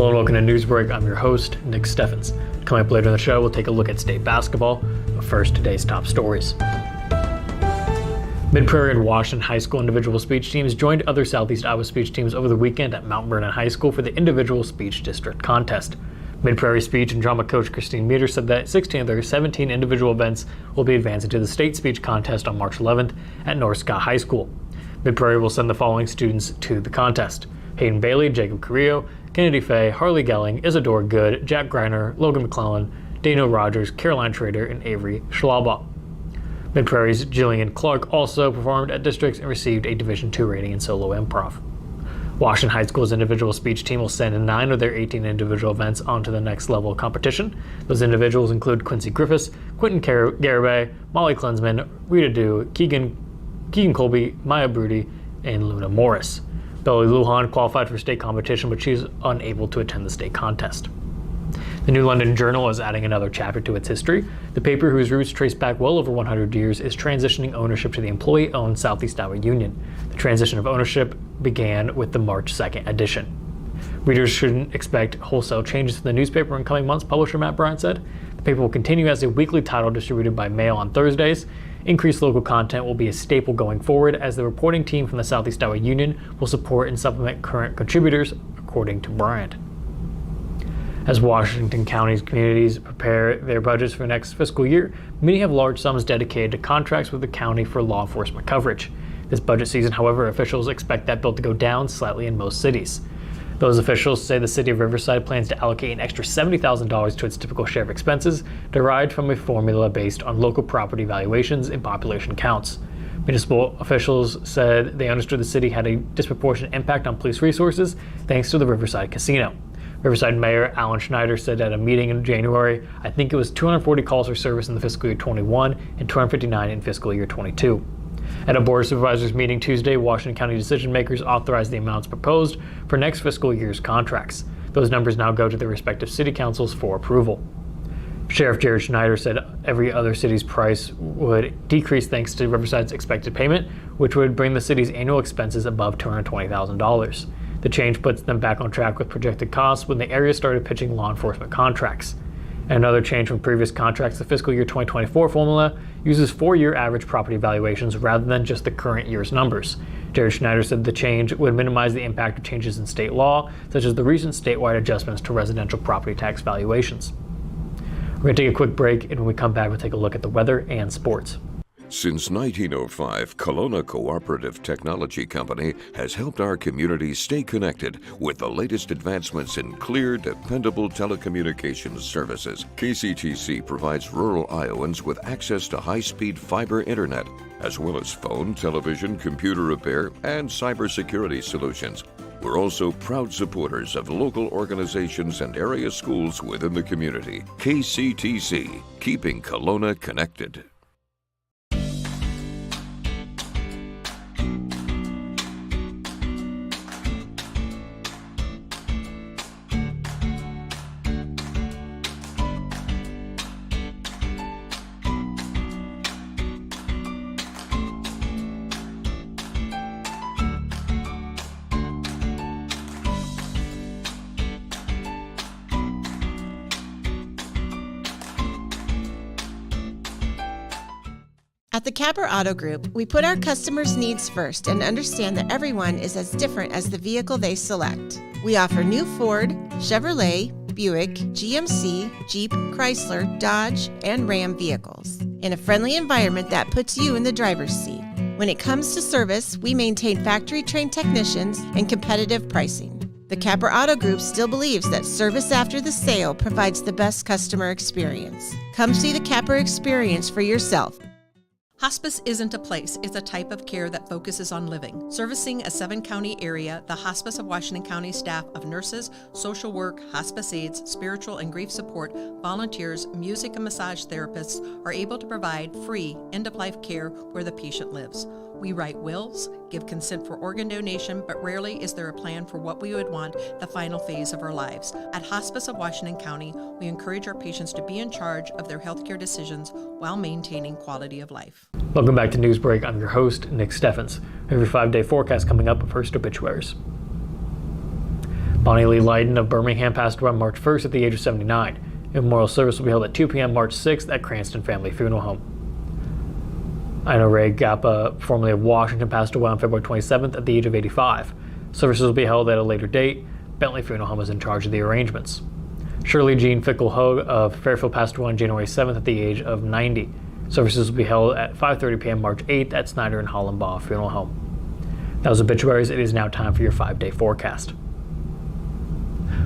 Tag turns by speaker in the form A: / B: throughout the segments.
A: Hello and welcome to Newsbreak. I'm your host, Nick Steffens. Coming up later in the show, we'll take a look at state basketball, but first, today's top stories. Mid-Prairie and Washington High School individual speech teams joined other Southeast Iowa speech teams over the weekend at Mount Vernon High School for the individual speech district contest. Mid-Prairie speech and drama coach Christine Meter said that 16 of their 17 individual events will be advancing to the state speech contest on March 11th at North Scott High School. Mid-Prairie will send the following students to the contest: Hayden Bailey, Jacob Carrillo, Kennedy Fay, Harley Gelling, Isadora Good, Jack Greiner, Logan McClellan, Daniel Rogers, Caroline Schrader, and Avery Schlaubaugh. Mid-Prairie's Jillian Clark also performed at districts and received a Division II rating in solo improv. Washington High School's individual speech team will send 9 of their 18 individual events onto the next level of competition. Those individuals include Quincy Griffiths, Quentin Garibay, Molly Klinsman, Rita Dew, Keegan Colby, Maya Broody, and Luna Morris. Belly Lujan qualified for state competition, but she's unable to attend the state contest. The New London Journal is adding another chapter to its history. The paper, whose roots trace back well over 100 years, is transitioning ownership to the employee-owned Southeast Iowa Union. The transition of ownership began with the March 2nd edition. Readers shouldn't expect wholesale changes to the newspaper in coming months, publisher Matt Bryant said. The paper will continue as a weekly title distributed by mail on Thursdays. Increased local content will be a staple going forward, as the reporting team from the Southeast Iowa Union will support and supplement current contributors, according to Bryant. As Washington County's communities prepare their budgets for next fiscal year, many have large sums dedicated to contracts with the county for law enforcement coverage. This budget season, however, officials expect that bill to go down slightly in most cities. Those officials say the city of Riverside plans to allocate an extra $70,000 to its typical share of expenses, derived from a formula based on local property valuations and population counts. Municipal officials said they understood the city had a disproportionate impact on police resources thanks to the Riverside Casino. Riverside Mayor Alan Schneider said at a meeting in January, "I think it was 240 calls for service in the fiscal year 21 and 259 in fiscal year 22. At a Board of Supervisors meeting Tuesday, Washington County decision makers authorized the amounts proposed for next fiscal year's contracts. Those numbers now go to their respective city councils for approval. Sheriff Jared Schneider said every other city's price would decrease thanks to Riverside's expected payment, which would bring the city's annual expenses above $220,000. The change puts them back on track with projected costs when the area started pitching law enforcement contracts. And another change from previous contracts, the fiscal year 2024 formula uses 4-year average property valuations rather than just the current year's numbers. Jared Schneider said the change would minimize the impact of changes in state law, such as the recent statewide adjustments to residential property tax valuations. We're going to take a quick break, and when we come back, we'll take a look at the weather and sports.
B: Since 1905, Kelowna Cooperative Technology Company has helped our communities stay connected with the latest advancements in clear, dependable telecommunications services. KCTC provides rural Iowans with access to high-speed fiber internet, as well as phone, television, computer repair, and cybersecurity solutions. We're also proud supporters of local organizations and area schools within the community. KCTC, keeping Kelowna connected.
C: At the Capper Auto Group, we put our customers' needs first and understand that everyone is as different as the vehicle they select. We offer new Ford, Chevrolet, Buick, GMC, Jeep, Chrysler, Dodge, and Ram vehicles in a friendly environment that puts you in the driver's seat. When it comes to service, we maintain factory-trained technicians and competitive pricing. The Capper Auto Group still believes that service after the sale provides the best customer experience. Come see the Capper experience for yourself.
D: Hospice isn't a place, it's a type of care that focuses on living. Servicing a 7-county area, the Hospice of Washington County staff of nurses, social work, hospice aides, spiritual and grief support, volunteers, music and massage therapists are able to provide free end-of-life care where the patient lives. We write wills, give consent for organ donation, but rarely is there a plan for what we would want the final phase of our lives. At Hospice of Washington County, we encourage our patients to be in charge of their healthcare decisions while maintaining quality of life.
A: Welcome back to Newsbreak. I'm your host, Nick Steffens. Every 5-day forecast coming up, but first obituaries. Bonnie Lee Lydon of Birmingham passed away on March 1st at the age of 79. A memorial service will be held at 2 p.m. March 6th at Cranston Family Funeral Home. Ina Ray Gappa, formerly of Washington, passed away on February 27th at the age of 85. Services will be held at a later date. Bentley Funeral Home is in charge of the arrangements. Shirley Jean Fickle-Hogue of Fairfield passed away on January 7th at the age of 90. Services will be held at 5:30 p.m. March 8th at Snyder and Hollenbaugh Funeral Home. That was obituaries. It is now time for your 5-day forecast.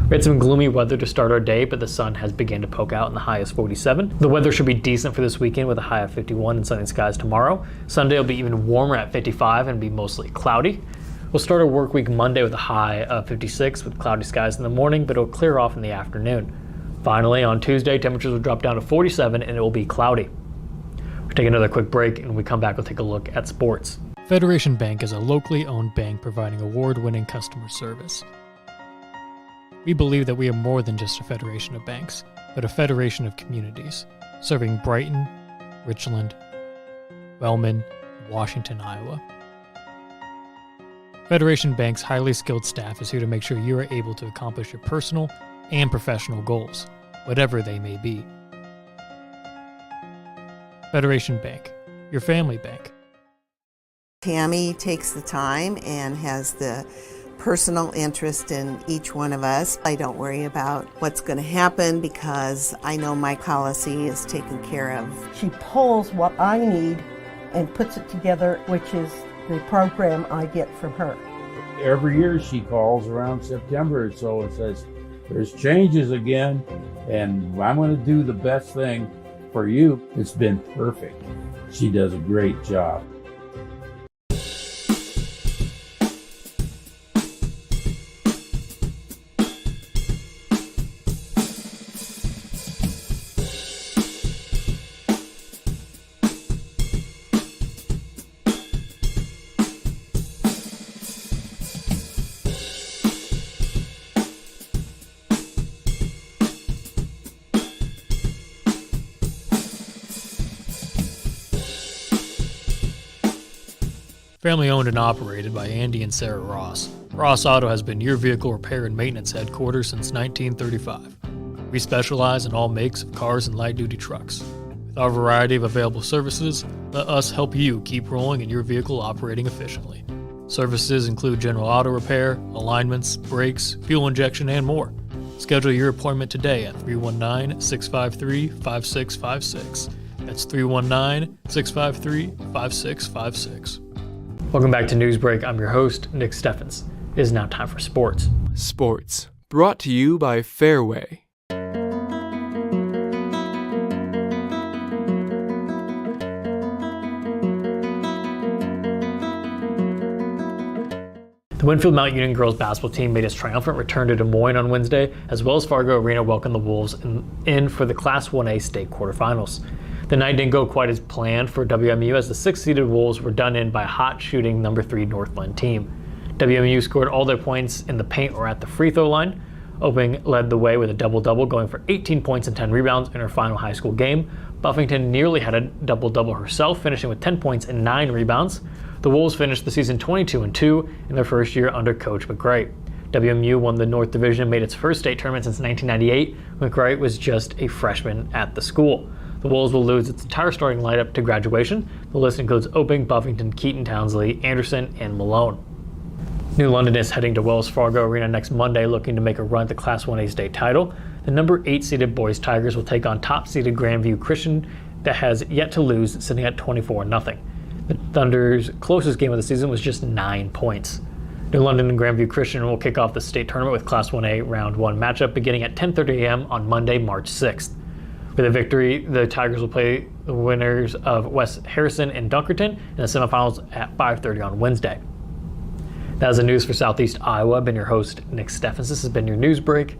A: We had some gloomy weather to start our day, but the sun has begun to poke out and the high is 47. The weather should be decent for this weekend with a high of 51 and sunny skies tomorrow. Sunday will be even warmer at 55 and be mostly cloudy. We'll start our work week Monday with a high of 56 with cloudy skies in the morning, but it'll clear off in the afternoon. Finally, on Tuesday, temperatures will drop down to 47 and it will be cloudy. We'll take another quick break, and when we come back, we'll take a look at sports. Federation Bank is a locally owned bank providing award-winning customer service. We believe that we are more than just a federation of banks, but a federation of communities, serving Brighton, Richland, Wellman, and Washington, Iowa. Federation Bank's highly skilled staff is here to make sure you are able to accomplish your personal and professional goals, whatever they may be. Federation Bank, your family bank.
E: Tammy takes the time and has the personal interest in each one of us. I don't worry about what's going to happen because I know my policy is taken care of.
F: She pulls what I need and puts it together, which is the program I get from her.
G: Every year she calls around September or so and says, there's changes again, and I'm going to do the best thing for you. It's been perfect. She does a great job.
A: Family owned and operated by Andy and Sarah Ross. Ross Auto has been your vehicle repair and maintenance headquarters since 1935. We specialize in all makes of cars and light-duty trucks. With our variety of available services, let us help you keep rolling and your vehicle operating efficiently. Services include general auto repair, alignments, brakes, fuel injection, and more. Schedule your appointment today at 319-653-5656. That's 319-653-5656. Welcome back to Newsbreak. I'm your host, Nick Steffens. It is now time for sports.
H: Sports, brought to you by Fairway.
A: The Winfield Mount Union girls basketball team made its triumphant return to Des Moines on Wednesday, as Wells Fargo Arena welcomed the Wolves in for the Class 1A state quarterfinals. The night didn't go quite as planned for WMU as the 6th-seeded Wolves were done in by a hot-shooting number 3 Northland team. WMU scored all their points in the paint or at the free throw line. Oping led the way with a double-double, going for 18 points and 10 rebounds in her final high school game. Buffington nearly had a double-double herself, finishing with 10 points and 9 rebounds. The Wolves finished the season 22-2 in their first year under Coach McGray. WMU won the North Division and made its first state tournament since 1998. McGray was just a freshman at the school. The Wolves will lose its entire starting lineup to graduation. The list includes Oping, Buffington, Keaton, Townsley, Anderson, and Malone. New London is heading to Wells Fargo Arena next Monday looking to make a run at the Class 1A state title. The number 8-seeded boys Tigers will take on top-seeded Grandview Christian that has yet to lose, sitting at 24-0. The Thunder's closest game of the season was just 9 points. New London and Grandview Christian will kick off the state tournament with Class 1A Round 1 matchup beginning at 10:30 a.m. on Monday, March 6th. With a victory, the Tigers will play the winners of West Harrison and Dunkerton in the semifinals at 5:30 on Wednesday. That is the news for Southeast Iowa. I've been your host, Nick Steffens. This has been your news break.